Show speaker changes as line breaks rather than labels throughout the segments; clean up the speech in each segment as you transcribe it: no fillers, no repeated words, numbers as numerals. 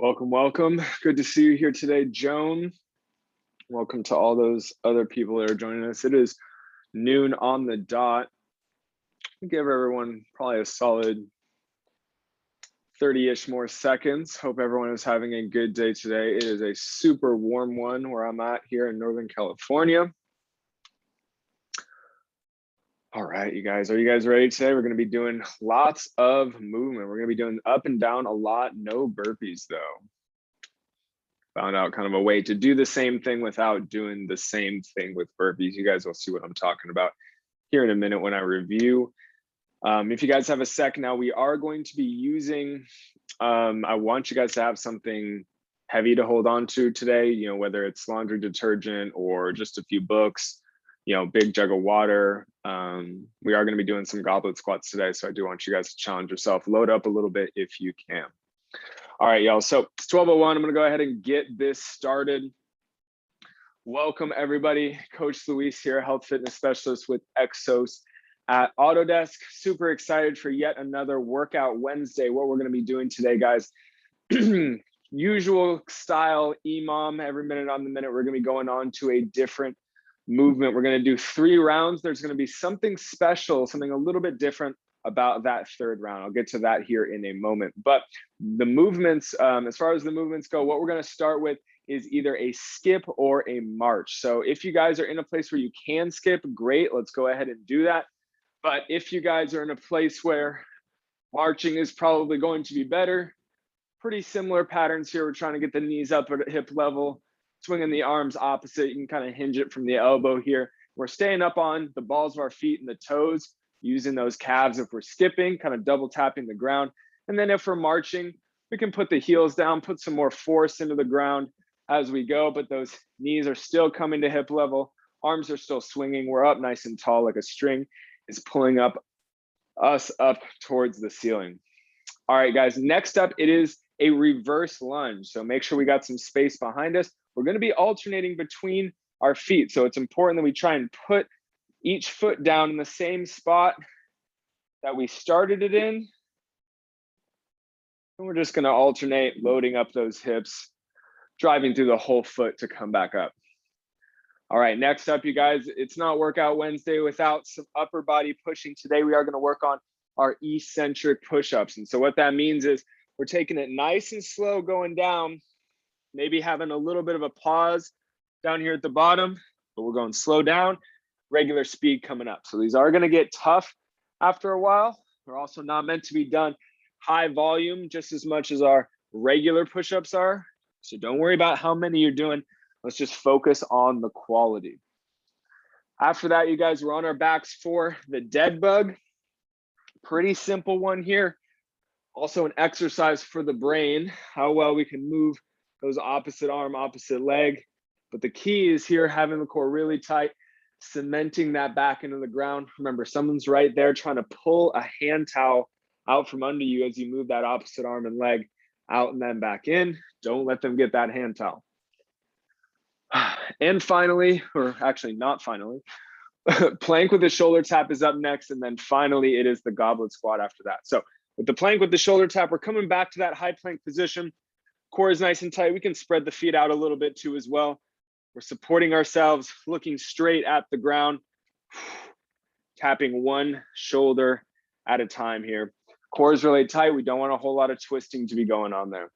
Welcome, welcome. Good to see you here today, Joan. Welcome to all those other people that are joining us. It is noon on the dot. I'll give everyone probably a solid 30-ish more seconds. Hope everyone is having a good day today. It is a super warm one where I'm at here in Northern California. All right, you guys, are you guys ready today? We're going to be doing lots of movement. We're going to be doing up and down a lot, no burpees though. Found out kind of a way to do the same thing without doing the same thing with burpees. You guys will see what I'm talking about here in a minute when I review. If you guys have a sec now, we are going to be using, I want you guys to have something heavy to hold on to today, you know, whether it's laundry detergent or just a few books, you know, big jug of water. We are going to be doing some goblet squats today. So I do want you guys to challenge yourself, load up a little bit if you can. All right, y'all, so it's 12:01. I'm gonna go ahead and get this started. Welcome everybody. Coach Luis here, health fitness specialist with Exos at Autodesk. Super excited for yet another workout Wednesday. What we're gonna be doing today, guys, usual style EMOM, every minute on the minute, we're gonna be going on to a different movement. We're gonna do 3 rounds. There's gonna be something special, something a little bit different about that third round. I'll get to that here in a moment. But the movements, as far as the movements go, what we're gonna start with is either a skip or a march. So if you guys are in a place where you can skip, great, let's go ahead and do that. But if you guys are in a place where marching is probably going to be better, pretty similar patterns here. We're trying to get the knees up at hip level, swinging the arms opposite. You can kind of hinge it from the elbow here. We're staying up on the balls of our feet and the toes, using those calves if we're skipping, kind of double tapping the ground. And then if we're marching, we can put the heels down, put some more force into the ground as we go, but those knees are still coming to hip level. Arms are still swinging. We're up nice and tall like a string is pulling us up towards the ceiling. All right, guys, next up, it is a reverse lunge. So make sure we got some space behind us. We're gonna be alternating between our feet. So it's important that we try and put each foot down in the same spot that we started it in. And we're just gonna alternate, loading up those hips, driving through the whole foot to come back up. All right, next up, you guys, it's not workout Wednesday without some upper body pushing. Today, we are gonna work on our eccentric push-ups. And so what that means is we're taking it nice and slow going down, maybe having a little bit of a pause down here at the bottom, but we're going slow down, regular speed coming up. So these are gonna get tough after a while. They're also not meant to be done high volume just as much as our regular push-ups are. So don't worry about how many you're doing. Let's just focus on the quality. After that, you guys, we're on our backs for the dead bug. Pretty simple one here. Also an exercise for the brain, how well we can move those opposite arm, opposite leg. But the key is here, having the core really tight, cementing that back into the ground. Remember, someone's right there trying to pull a hand towel out from under you as you move that opposite arm and leg out and then back in. Don't let them get that hand towel. And finally, or actually not finally, plank with the shoulder tap is up next. And then finally, it is the goblet squat after that. So with the plank with the shoulder tap, we're coming back to that high plank position. Core is nice and tight. We can spread the feet out a little bit too as well. We're supporting ourselves, looking straight at the ground, tapping one shoulder at a time here. Core is really tight. We don't want a whole lot of twisting to be going on there.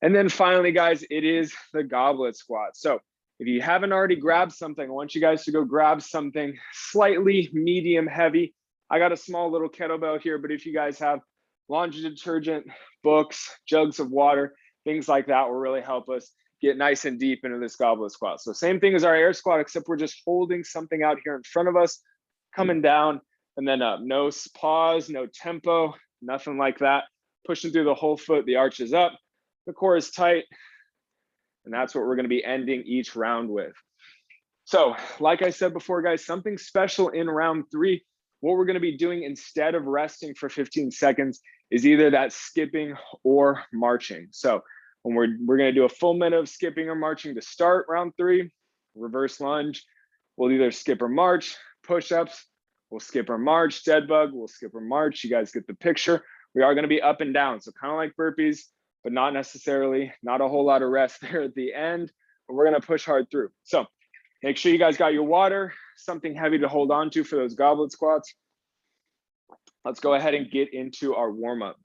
And then finally, guys, it is the goblet squat. So if you haven't already grabbed something, I want you guys to go grab something slightly medium heavy. I got a small little kettlebell here, but if you guys have laundry detergent, books, jugs of water, things like that will really help us get nice and deep into this goblet squat. So same thing as our air squat, except we're just holding something out here in front of us, coming down and then up. No pause, no tempo, nothing like that. Pushing through the whole foot, the arch is up, the core is tight, and that's what we're gonna be ending each round with. So like I said before, guys, something special in round 3. What we're gonna be doing instead of resting for 15 seconds is either that skipping or marching. So when we're gonna do a full minute of skipping or marching to start round 3, reverse lunge, we'll either skip or march, push-ups, we'll skip or march, dead bug, we'll skip or march. You guys get the picture. We are gonna be up and down. So kind of like burpees, but not necessarily, not a whole lot of rest there at the end, but we're gonna push hard through. So make sure you guys got your water, something heavy to hold on to for those goblet squats. Let's go ahead and get into our warm-up.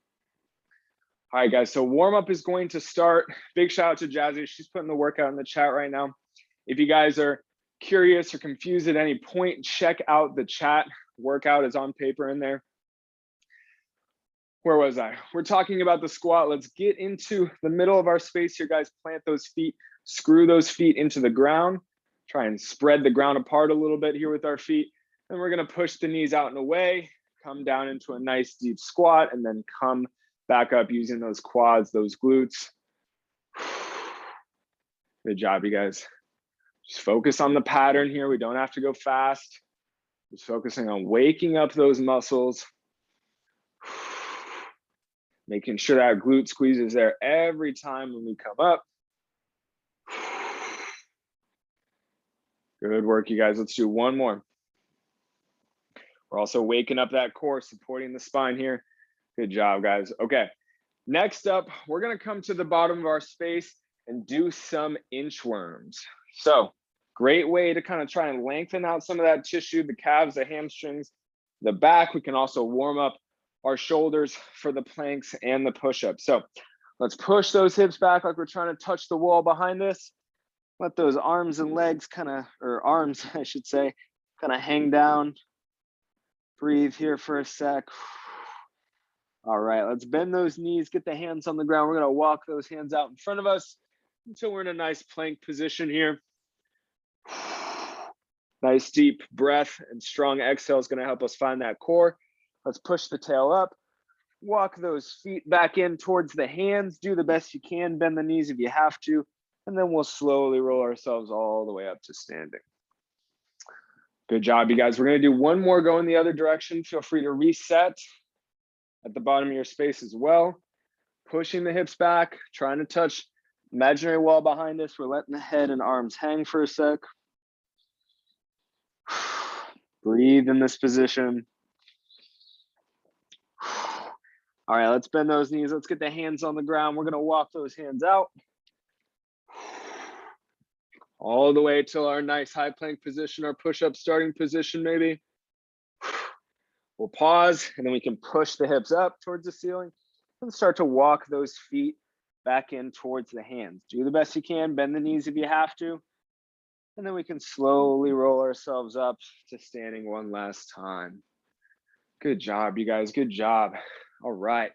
All right, guys, so warm-up is going to start. Big shout out to Jazzy. She's putting the workout in the chat right now. If you guys are curious or confused at any point, check out the chat. Workout is on paper in there. Where was I? We're talking about the squat. Let's get into the middle of our space here, guys. Plant those feet, screw those feet into the ground. Try and spread the ground apart a little bit here with our feet. And we're gonna push the knees out and away, come down into a nice deep squat, and then come back up using those quads, those glutes. Good job, you guys. Just focus on the pattern here. We don't have to go fast. Just focusing on waking up those muscles. Making sure that glute squeeze is there every time when we come up. Good work, you guys. Let's do one more. We're also waking up that core, supporting the spine here. Good job, guys. Okay, next up, we're gonna come to the bottom of our space and do some inchworms. So great way to kind of try and lengthen out some of that tissue, the calves, the hamstrings, the back. We can also warm up our shoulders for the planks and the push-ups. So let's push those hips back like we're trying to touch the wall behind us. Let those arms and legs kind of, or arms, I should say, kind of hang down. Breathe here for a sec. All right, let's bend those knees, get the hands on the ground. We're gonna walk those hands out in front of us until we're in a nice plank position here. Nice deep breath and strong exhale is gonna help us find that core. Let's push the tail up, walk those feet back in towards the hands, do the best you can, bend the knees if you have to, and then we'll slowly roll ourselves all the way up to standing. Good job, you guys. We're gonna do one more go in the other direction. Feel free to reset at the bottom of your space as well. Pushing the hips back, trying to touch imaginary wall behind us. We're letting the head and arms hang for a sec. Breathe in this position. All right, let's bend those knees. Let's get the hands on the ground. We're gonna walk those hands out all the way till our nice high plank position, our push-up starting position maybe. We'll pause and then we can push the hips up towards the ceiling and start to walk those feet back in towards the hands. Do the best you can, bend the knees if you have to. And then we can slowly roll ourselves up to standing one last time. Good job, you guys, good job. All right,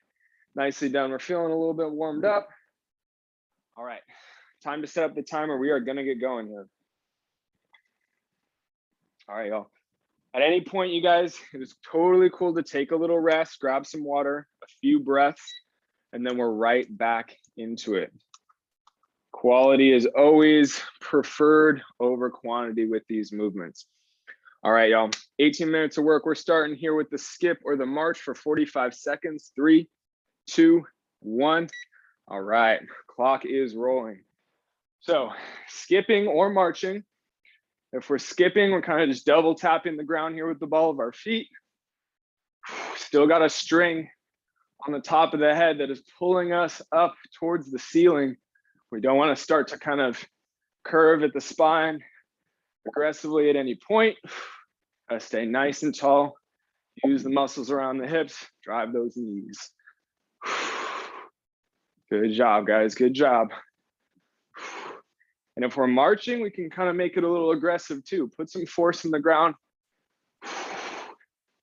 nicely done. We're feeling a little bit warmed up. All right, time to set up the timer. We are gonna get going here. All right, y'all. At any point, you guys, it is totally cool to take a little rest, grab some water, a few breaths, and then we're right back into it. Quality is always preferred over quantity with these movements. All right, y'all, 18 minutes of work. We're starting here with the skip or the march for 45 seconds. 3, 2, 1. All right, clock is rolling. So skipping or marching. If we're skipping, we're kind of just double tapping the ground here with the ball of our feet. Still got a string on the top of the head that is pulling us up towards the ceiling. We don't want to start to kind of curve at the spine aggressively at any point. Gotta stay nice and tall. Use the muscles around the hips, drive those knees. Good job, guys, good job. And if we're marching, we can kind of make it a little aggressive too. Put some force in the ground.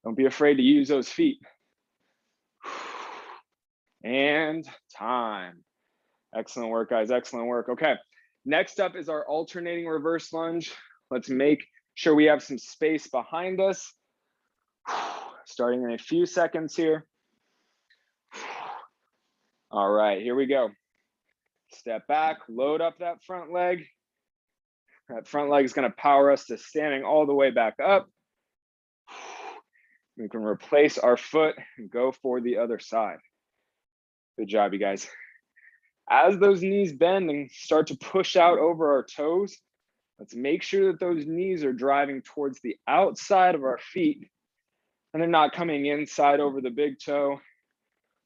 Don't be afraid to use those feet. And time. Excellent work, guys, excellent work. Okay, next up is our alternating reverse lunge. Let's make sure we have some space behind us. Starting in a few seconds here. All right, here we go. Step back, load up that front leg. That front leg is gonna power us to standing all the way back up. We can replace our foot and go for the other side. Good job, you guys. As those knees bend and start to push out over our toes, let's make sure that those knees are driving towards the outside of our feet and they're not coming inside over the big toe,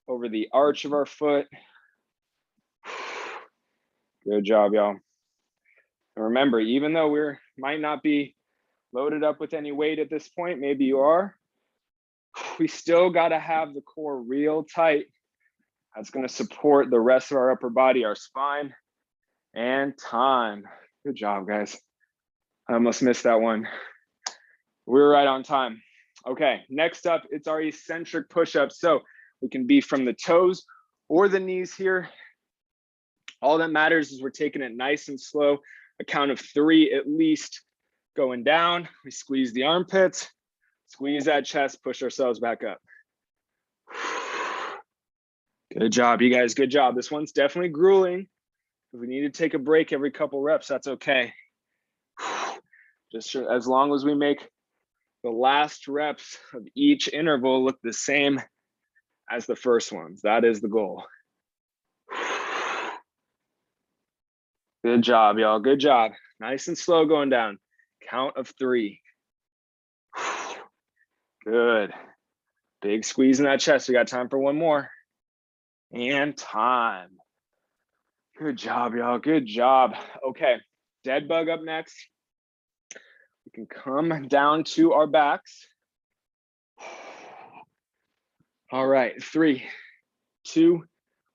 over the arch of our foot. Good job, y'all. And remember, even though we might not be loaded up with any weight at this point, maybe you are, we still got to have the core real tight. That's going to support the rest of our upper body, our spine, and time. Good job, guys. I almost missed that one. We were right on time. Okay, next up, it's our eccentric push-ups. So we can be from the toes or the knees here. All that matters is we're taking it nice and slow. A count of 3 at least going down. We squeeze the armpits, squeeze that chest, push ourselves back up. Good job, you guys, good job. This one's definitely grueling. If we need to take a break every couple reps, that's okay. Just as long as we make the last reps of each interval look the same as the first ones. That is the goal. Good job, y'all. Good job. Nice and slow going down. Count of 3. Good. Big squeeze in that chest. We got time for one more. And time. Good job, y'all. Good job. Okay, dead bug up next. We can come down to our backs. All right, 3, 2,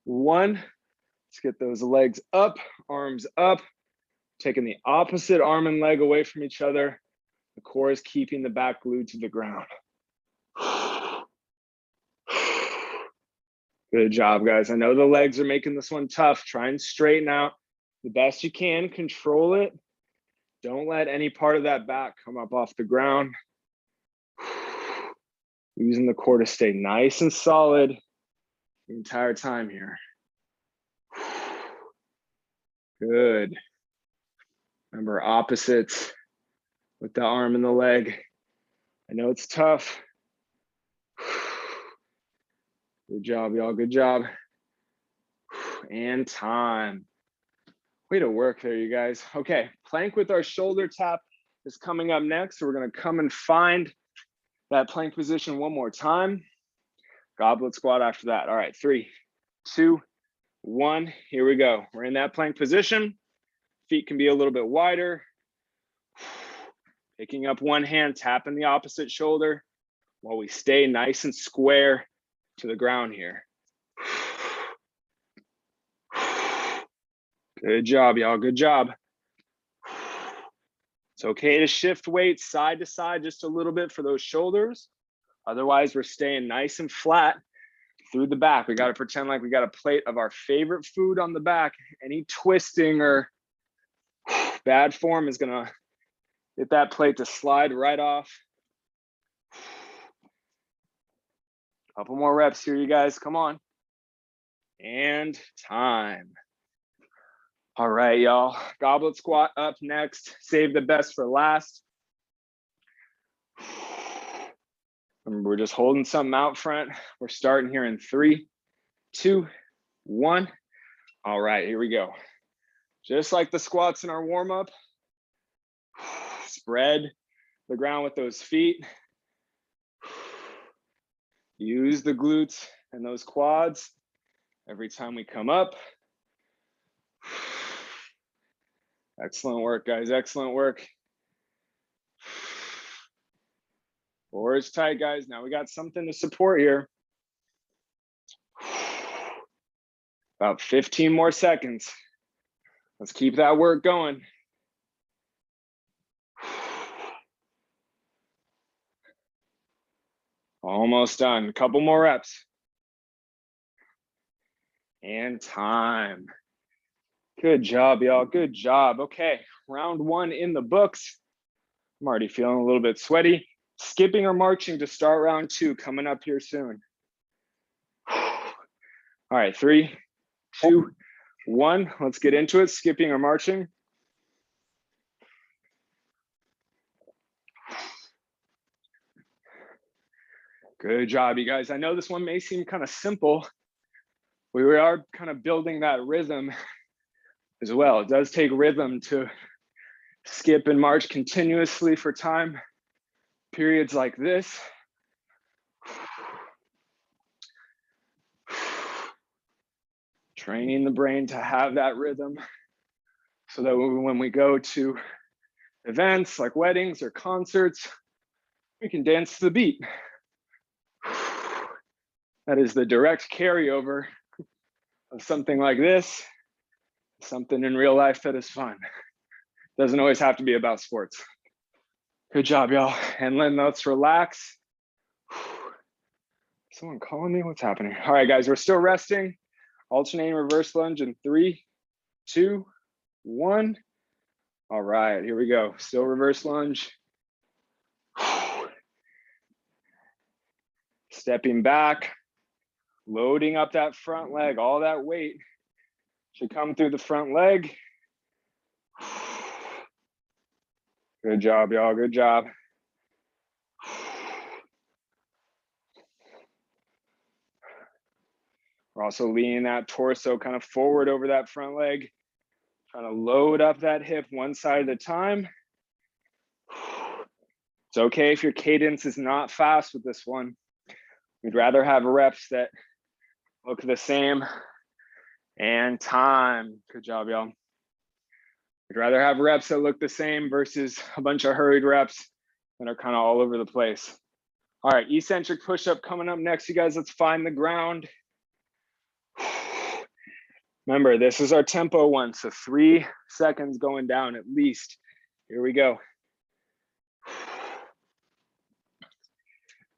1. Let's get those legs up, arms up. Taking the opposite arm and leg away from each other. The core is keeping the back glued to the ground. Good job, guys. I know the legs are making this one tough. Try and straighten out the best you can. Control it. Don't let any part of that back come up off the ground. Using the core to stay nice and solid the entire time here. Good. Remember, opposites with the arm and the leg. I know it's tough. Good job, y'all. Good job. And time. Way to work there, you guys. Okay, plank with our shoulder tap is coming up next. So we're going to come and find that plank position one more time. Goblet squat after that. All right, 3, 2, 1. Here we go. We're in that plank position. Feet can be a little bit wider. Picking up one hand, tapping the opposite shoulder while we stay nice and square to the ground here. Good job, y'all. Good job. It's okay to shift weight side to side just a little bit for those shoulders. Otherwise, we're staying nice and flat through the back. We got to pretend like we got a plate of our favorite food on the back. Any twisting or bad form is going to get that plate to slide right off. Couple more reps here, you guys. Come on. And time. All right, y'all. Goblet squat up next. Save the best for last. Remember, we're just holding something out front. We're starting here in 3, 2, 1. All right, here we go. Just like the squats in our warm-up, spread the ground with those feet. Use the glutes and those quads every time we come up. Excellent work, guys. Excellent work. Core is tight, guys. Now we got something to support here. About 15 more seconds. Let's keep that work going. Almost done. A couple more reps. And time. Good job, y'all. Good job. Okay, round 1 in the books. I'm already feeling a little bit sweaty. Skipping or marching to start round 2 coming up here soon. All right, 3, 2, 1. Let's get into it. Skipping or marching. Good job, you guys. I know this one may seem kind of simple. We are kind of building that rhythm as well. It does take rhythm to skip and march continuously for time periods like this. Training the brain to have that rhythm so that when we go to events like weddings or concerts, we can dance to the beat. That is the direct carryover of something like this, something in real life that is fun. Doesn't always have to be about sports. Good job, y'all. And then let's relax. Someone calling me? What's happening? All right, guys, we're still resting. Alternating reverse lunge in 3, 2, 1. All right, here we go. Still reverse lunge. Stepping back, loading up that front leg. All that weight should come through the front leg. Good job, y'all. Good job. We're also leaning that torso kind of forward over that front leg. Trying to load up that hip one side at a time. It's okay if your cadence is not fast with this one. We'd rather have reps that look the same. And time. Good job, y'all. We'd rather have reps that look the same versus a bunch of hurried reps that are kind of all over the place. All right, eccentric push-up coming up next, you guys. Let's find the ground. Remember, this is our tempo one, so 3 seconds going down at least. Here we go.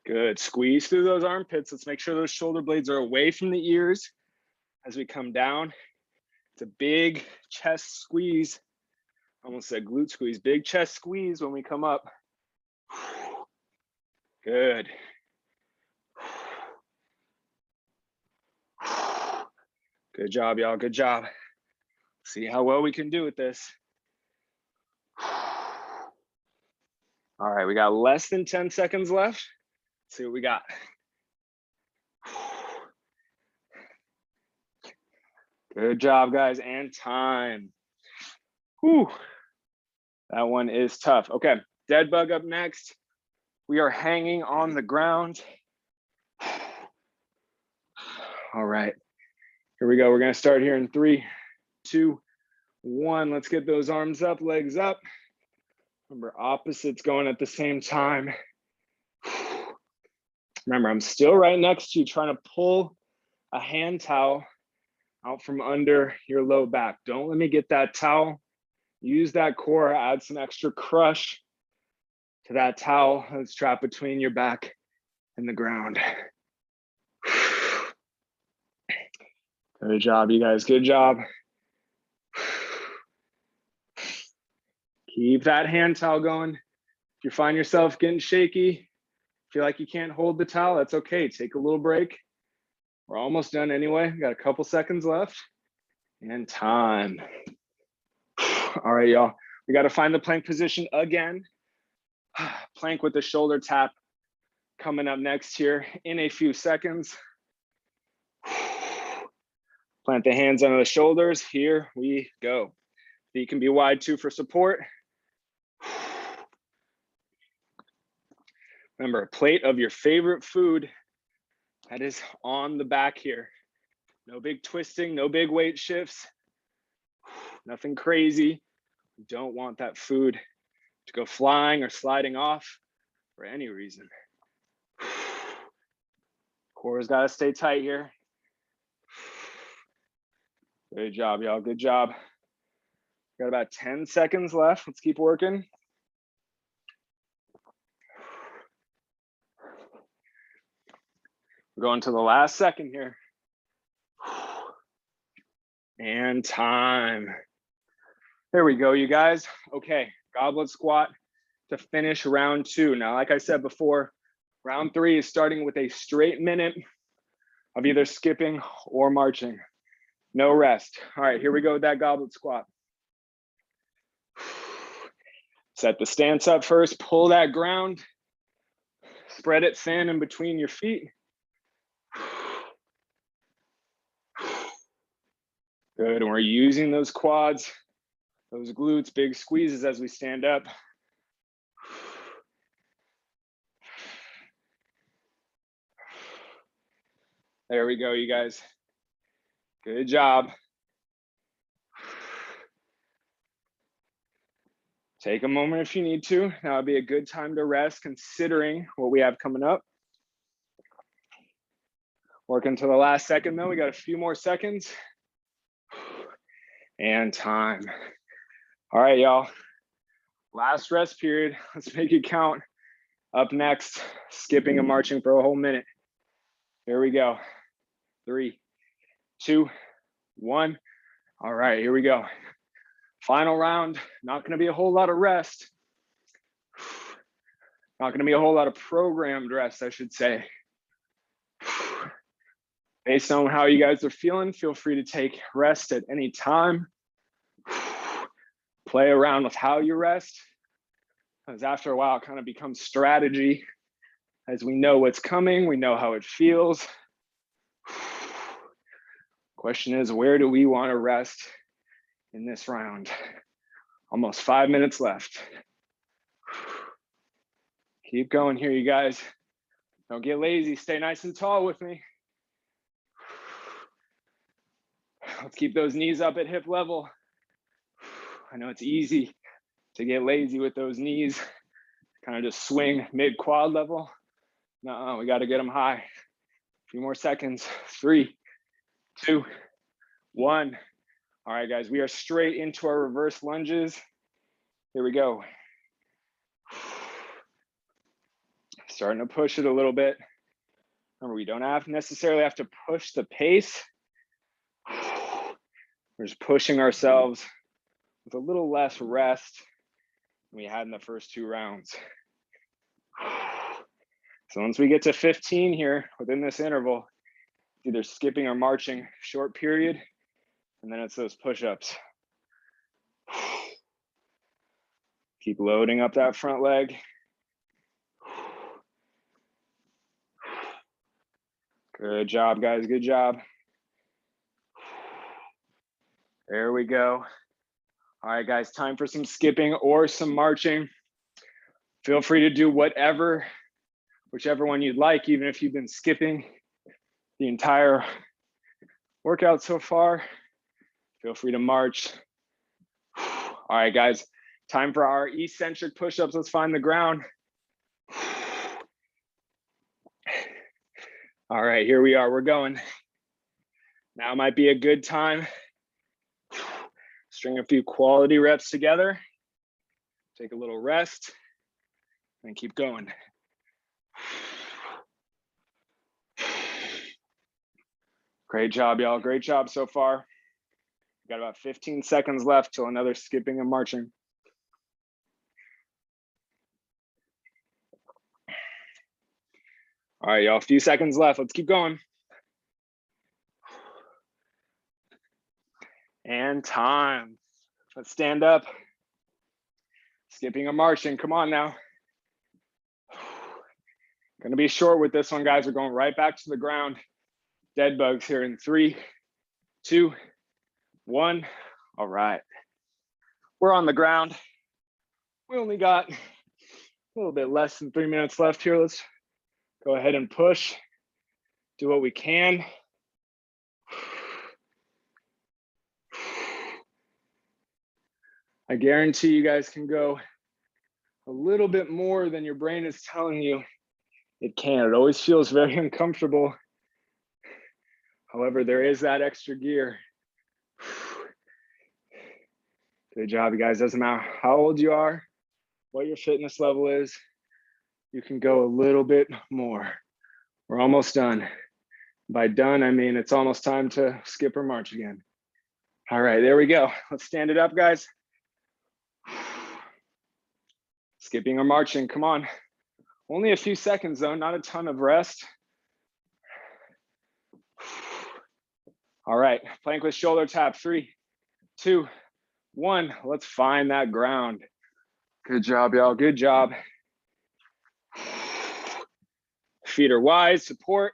Good, squeeze through those armpits. Let's make sure those shoulder blades are away from the ears as we come down. It's a big chest squeeze. Almost said glute squeeze, big chest squeeze when we come up. Good. Good job, y'all, good job. See how well we can do with this. All right, we got less than 10 seconds left. Let's see what we got. Good job, guys, and time. Whew. That one is tough. Okay, dead bug up next. We are hanging on the ground. All right, here we go. We're gonna start here in 3, 2, 1. Let's get those arms up, legs up. Remember, opposites going at the same time. Remember, I'm still right next to you, trying to pull a hand towel out from under your low back. Don't let me get that towel. Use that core, add some extra crush to that towel that's trapped between your back and the ground. Good job, you guys, good job. Keep that hand towel going. If you find yourself getting shaky, feel like you can't hold the towel, that's okay. Take a little break. We're almost done anyway. We got a couple seconds left and time. All right, y'all. We got to find the plank position again. Plank with the shoulder tap coming up next here in a few seconds. Plant the hands under the shoulders. Here we go. Feet can be wide too for support. Remember, a plate of your favorite food that is on the back here. No big twisting, no big weight shifts. Nothing crazy. You don't want that food to go flying or sliding off for any reason. Core's got to stay tight here. Good job, y'all. Good job. Got about 10 seconds left. Let's keep working. We're going to the last second here. And time. There we go, you guys. Okay, goblet squat to finish round 2. Now, like I said before, round 3 is starting with a straight minute of either skipping or marching. No rest. All right, here we go with that goblet squat. Set the stance up first, pull that ground, spread it thin in between your feet. Good, and we're using those quads, those glutes, big squeezes as we stand up. There we go, you guys. Good job. Take a moment if you need to. Now would be a good time to rest considering what we have coming up. Working to the last second though, we got a few more seconds. And time. All right, y'all. Last rest period. Let's make it count. Up next, skipping and marching for a whole minute. Here we go. 3, 2, 1. All right, here we go. Final round. Not going to be a whole lot of rest. Not going to be a whole lot of programmed rest, I should say. Based on how you guys are feeling, feel free to take rest at any time. Play around with how you rest, because after a while it kind of becomes strategy. As we know what's coming, we know how it feels. Question is, where do we want to rest in this round? Almost 5 minutes left. Keep going here, you guys. Don't get lazy. Stay nice and tall with me. Let's keep those knees up at hip level. I know it's easy to get lazy with those knees. Kind of just swing mid quad level. No, we got to get them high. A few more seconds. 3, 2, 1. All right, guys, we are straight into our reverse lunges. Here we go. Starting to push it a little bit. Remember, we don't necessarily have to push the pace. We're just pushing ourselves with a little less rest than we had in the first 2 rounds. So once we get to 15 here within this interval, either skipping or marching, short period, and then it's those push-ups. Keep loading up that front leg. Good job, guys, good job. There we go. All right, guys, time for some skipping or some marching. Feel free to do whichever one you'd like, even if you've been skipping the entire workout so far. Feel free to march. All right, guys, time for our eccentric push-ups. Let's find the ground. All right, here we are, we're going. Now might be a good time. String a few quality reps together. Take a little rest and keep going. Great job, y'all. Great job so far. Got about 15 seconds left till another skipping and marching. All right, y'all, a few seconds left. Let's keep going. And time. Let's stand up. Skipping or marching, come on now. Gonna be short with this one, guys. We're going right back to the ground. Dead bugs here in 3, 2, 1. All right. We're on the ground. We only got a little bit less than 3 minutes left here. Let's go ahead and push. Do what we can. I guarantee you guys can go a little bit more than your brain is telling you it can. It always feels very uncomfortable. However, there is that extra gear. Good job, you guys. Doesn't matter how old you are, what your fitness level is, you can go a little bit more. We're almost done. By done, I mean it's almost time to skip or march again. All right, there we go. Let's stand it up, guys. Skipping or marching, come on. Only a few seconds though, not a ton of rest. All right, plank with shoulder tap. 3, 2, 1. Let's find that ground. Good job, y'all, good job. Feet are wide, support.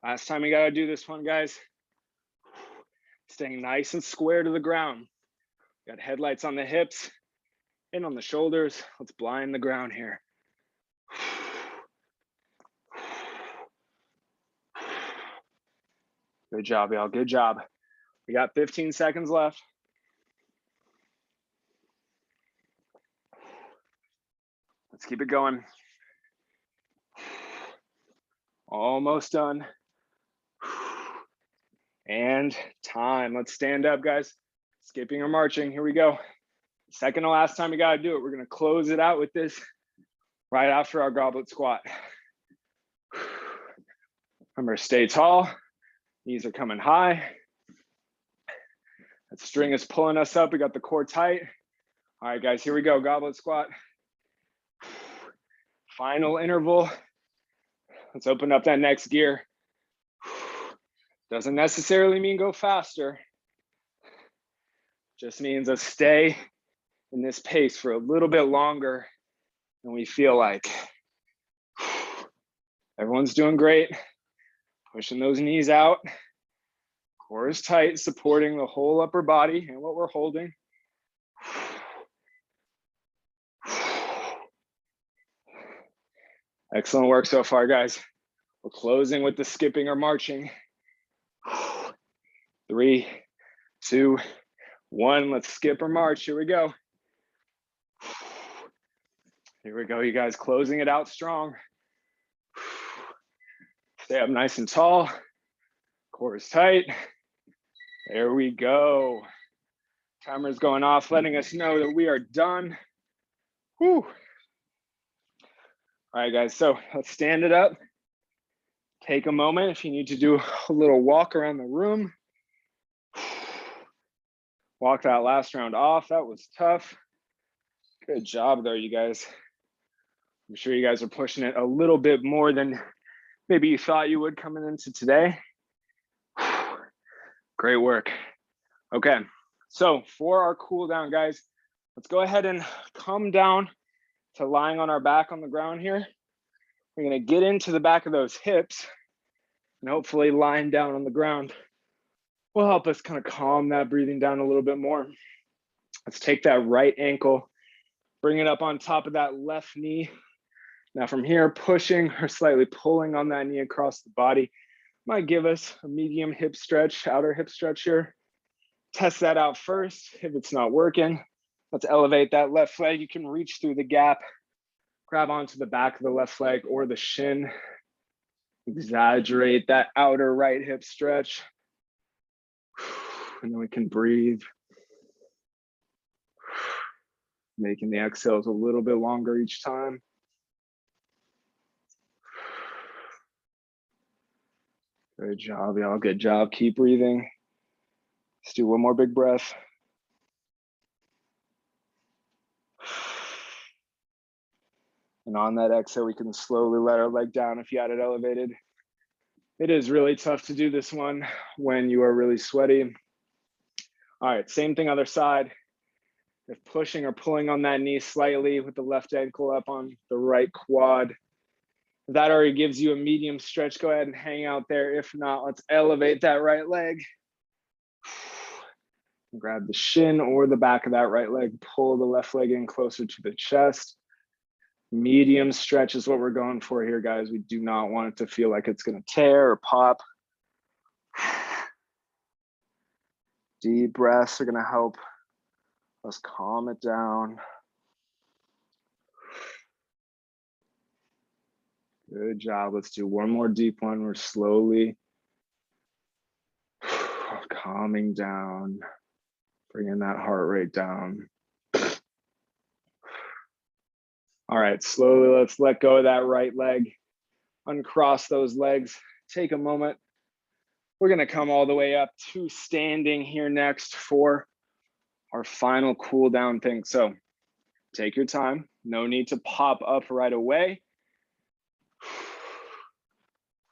Last time we gotta do this one, guys. Staying nice and square to the ground. Got headlights on the hips and on the shoulders. Let's blind the ground here. Good job, y'all, good job. We got 15 seconds left. Let's keep it going. Almost done. And time. Let's stand up, guys. Skipping or marching. Here we go. Second to last time we got to do it. We're going to close it out with this right after our goblet squat. Remember, stay tall. Knees are coming high. That string is pulling us up. We got the core tight. All right, guys, here we go. Goblet squat. Final interval. Let's open up that next gear. Doesn't necessarily mean go faster. Just means us stay in this pace for a little bit longer than we feel like. Everyone's doing great. Pushing those knees out. Core is tight, supporting the whole upper body and what we're holding. Excellent work so far, guys. We're closing with the skipping or marching. 3, 2, 1. Let's skip or march. Here we go. Here we go, you guys. Closing it out strong. Stay up nice and tall. Core is tight. There we go. Timer's going off, letting us know that we are done. Whew. All right, guys, so let's stand it up. Take a moment if you need to do a little walk around the room. Walk that last round off. That was tough. Good job though, you guys. I'm sure you guys are pushing it a little bit more than maybe you thought you would coming into today. Great work. Okay, so for our cool down, guys, let's go ahead and come down to lying on our back on the ground here. We're gonna get into the back of those hips and hopefully lying down on the ground will help us kind of calm that breathing down a little bit more. Let's take that right ankle, bring it up on top of that left knee. Now from here, pushing or slightly pulling on that knee across the body might give us a medium hip stretch, outer hip stretch here. Test that out first. If it's not working, let's elevate that left leg. You can reach through the gap, grab onto the back of the left leg or the shin. Exaggerate that outer right hip stretch. And then we can breathe. Making the exhales a little bit longer each time. Good job, y'all. Good job. Keep breathing. Let's do one more big breath. And on that exhale, we can slowly let our leg down if you had it elevated. It is really tough to do this one when you are really sweaty. All right, same thing other side. If pushing or pulling on that knee slightly with the left ankle up on the right quad, if that already gives you a medium stretch, go ahead and hang out there. If not, let's elevate that right leg. Grab the shin or the back of that right leg, pull the left leg in closer to the chest. Medium stretch is what we're going for here, guys. We do not want it to feel like it's gonna tear or pop. Deep breaths are gonna help us calm it down. Good job. Let's do one more deep one. We're slowly calming down, bringing that heart rate down. All right, slowly let's let go of that right leg. Uncross those legs. Take a moment. We're gonna come all the way up to standing here next for our final cool down thing. So take your time. No need to pop up right away.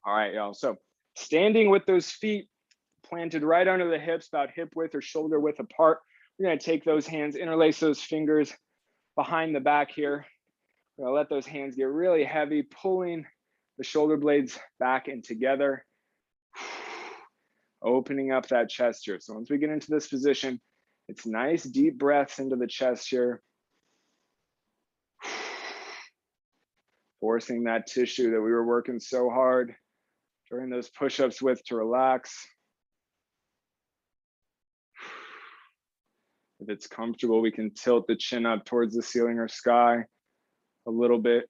All right, y'all. So standing with those feet planted right under the hips, about hip width or shoulder width apart. We're gonna take those hands, interlace those fingers behind the back here. We're gonna let those hands get really heavy, pulling the shoulder blades back and together, opening up that chest here. So once we get into this position, it's nice deep breaths into the chest here. Forcing that tissue that we were working so hard during those push-ups with to relax. If it's comfortable, we can tilt the chin up towards the ceiling or sky. a little bit.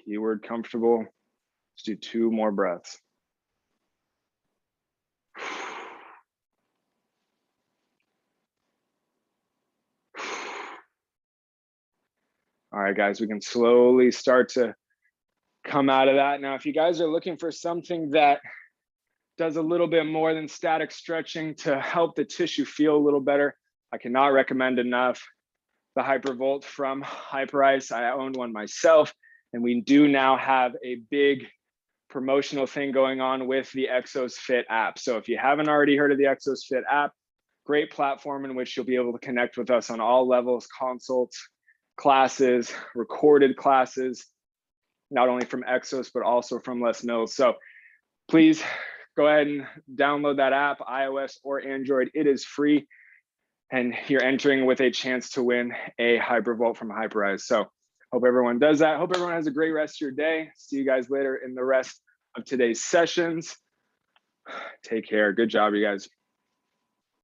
Keyword comfortable. Let's do 2 more breaths. All right, guys, we can slowly start to come out of that. Now, if you guys are looking for something that does a little bit more than static stretching to help the tissue feel a little better, I cannot recommend enough the Hypervolt from Hyperice. I owned one myself, and we do now have a big promotional thing going on with the Exosfit app. So if you haven't already heard of the Exosfit app, great platform in which you'll be able to connect with us on all levels, consults, classes, recorded classes, not only from Exos, but also from Les Mills. So please go ahead and download that app, iOS or Android. It is free, and you're entering with a chance to win a Hypervolt from Hyperice. So hope everyone does that. Hope everyone has a great rest of your day. See you guys later in the rest of today's sessions. Take care. Good job, you guys.